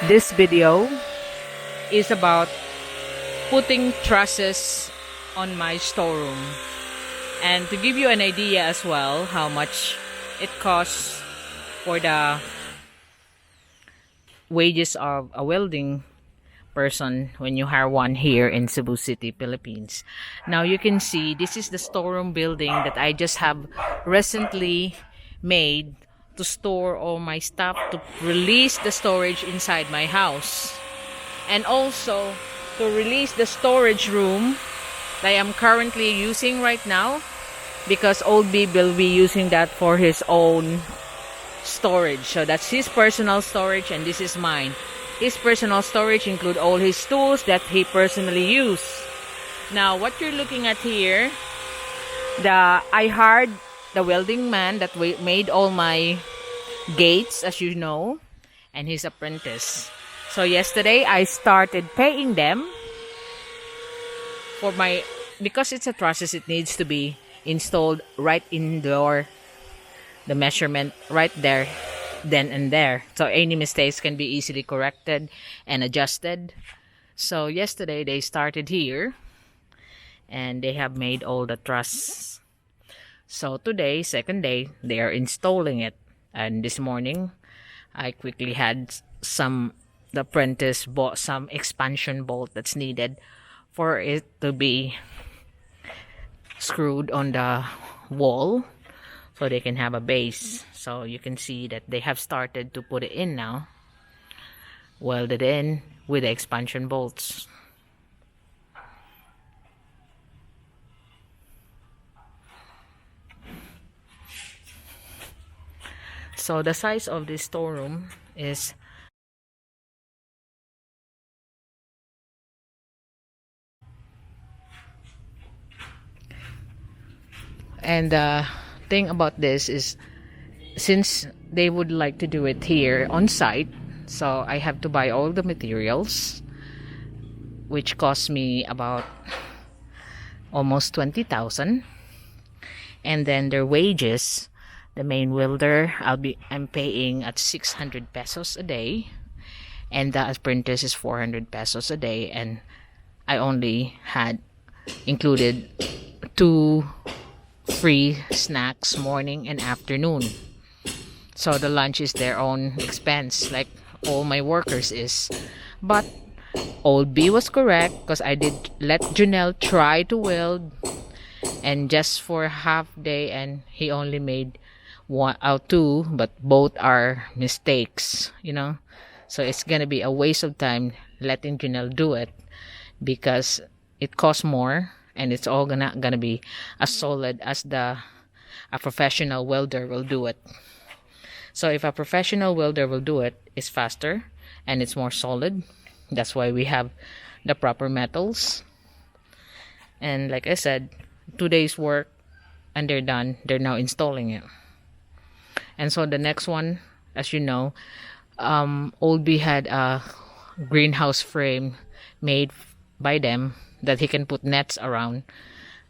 This video is about putting trusses on my storeroom, and to give you an idea as well how much it costs for the wages of a welding person when you hire one here in Cebu City, Philippines. Now you can see this is the storeroom building that I just have recently made to store all my stuff, to release the storage inside my house, and also to release the storage room that I am currently using right now, because Old B will be using that for his own storage. So that's his personal storage and this is mine. His personal storage include all his tools that he personally use. Now what you're looking at here, I hired the welding man that made all my gates, as you know, and his apprentice. So yesterday I started paying them for because it's a trusses, it needs to be installed right indoor, the measurement right there, then and there, so any mistakes can be easily corrected and adjusted. So yesterday they started here and they have made all the truss. So today, second day, they are installing it. And this morning I quickly had the apprentice bought some expansion bolt that's needed for it to be screwed on the wall so they can have a base. So you can see that they have started to put it in now, welded in with the expansion bolts. So the size of this storeroom is and the thing about this is, since they would like to do it here on site, so I have to buy all the materials, which cost me about almost 20,000, and then their wages, the main welder, I'm paying at 600 pesos a day, and the apprentice is 400 pesos a day, and I only had included 2 free snacks morning and afternoon. So the lunch is their own expense, like all my workers is. But Old B was correct, because I did let Junel try to weld, and just for half day, and he only made 1 out 2, but both are mistakes, so it's gonna be a waste of time letting Junel do it, because it costs more and it's all gonna be as solid as a professional welder will do it. So if a professional welder will do it, it's faster and it's more solid. That's why we have the proper metals. And like I said, 2 days work and they're done. They're now installing it. And so the next one, as you know, Old B had a greenhouse frame made by them that he can put nets around,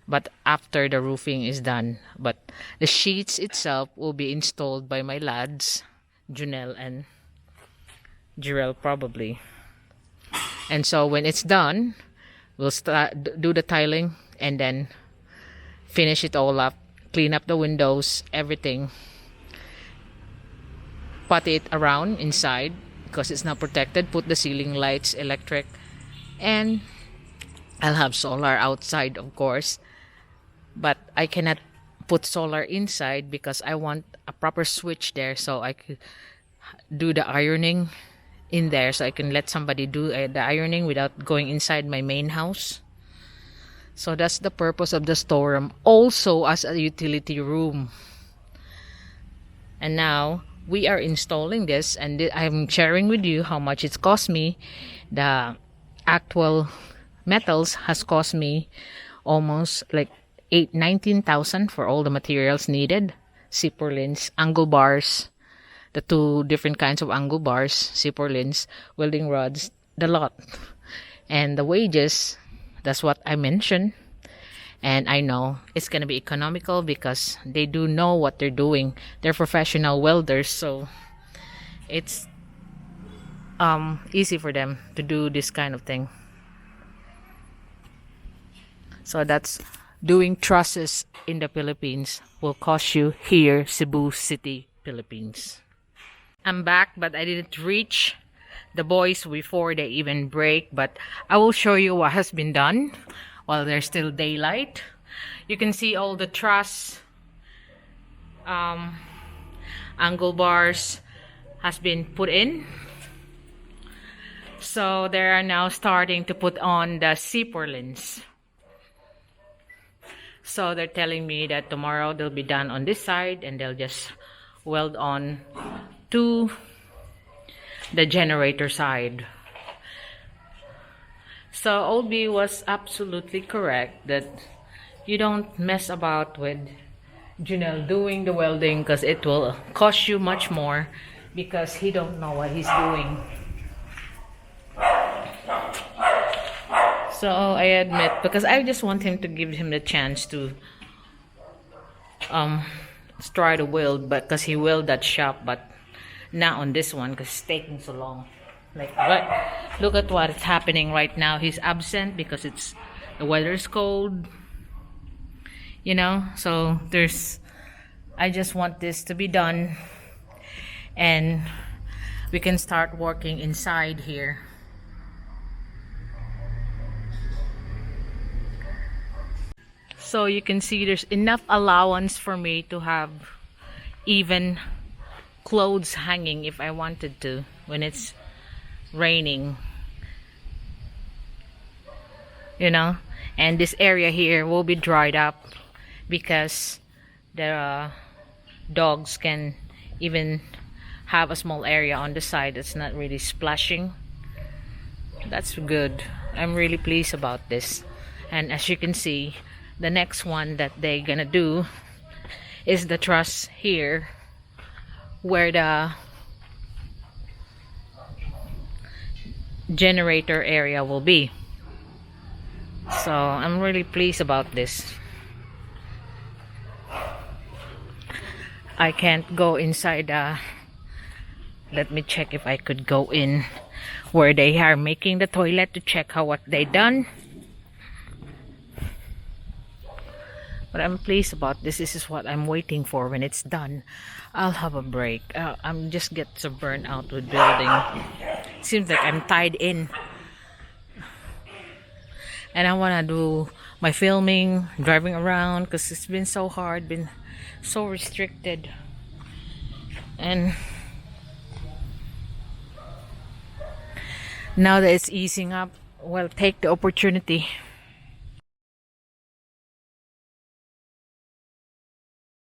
but after the roofing is done. But the sheets itself will be installed by my lads, Junel and Jirel probably. And so when it's done, we'll start do the tiling and then finish it all up, clean up the windows, everything, put it around inside because it's not protected, put the ceiling lights, electric, and I'll have solar outside, of course, but I cannot put solar inside because I want a proper switch there, so I could do the ironing in there, so I can let somebody do the ironing without going inside my main house. So that's the purpose of the storeroom, also as a utility room. And now we are installing this, and I'm sharing with you how much it's cost me. The actual metals has cost me almost like 19,000 for all the materials needed. Cyperlins, angle bars, the 2 different kinds of angle bars, cyperlins, welding rods, the lot. And the wages, that's what I mentioned. And I know it's going to be economical because they do know what they're doing. They're professional welders, so it's easy for them to do this kind of thing. So that's doing trusses in the Philippines will cost you here, Cebu City, Philippines. I'm back, but I didn't reach the boys before they even break, but I will show you what has been done while there's still daylight. You can see all the truss angle bars has been put in. So they are now starting to put on the C-purlins. So they're telling me that tomorrow they'll be done on this side and they'll just weld on to the generator side. So Old B was absolutely correct that you don't mess about with Junel doing the welding, because it will cost you much more because he don't know what he's doing. So I admit, because I just want him to give him the chance to try to weld, but because he willed that shop, but not on this one because it's taking so long. Like, but look at what is happening right now. He's absent because the weather's cold, you know. So I just want this to be done and we can start working inside here. So you can see there's enough allowance for me to have even clothes hanging if I wanted to when it's raining, you know. And this area here will be dried up because the dogs can even have a small area on the side that's not really splashing. That's good. I'm really pleased about this. And as you can see, the next one that they're gonna do is the truss here where the generator area will be. So I'm really pleased about this. I can't go inside. Let me check if I could go in where they are making the toilet to check what they done. But I'm pleased about this. This is what I'm waiting for. When it's done, I'll have a break. I'm just get so burnt out with building. Seems like I'm tied in. And I want to do my filming, driving around, because it's been so hard, been so restricted. And now that it's easing up, well, take the opportunity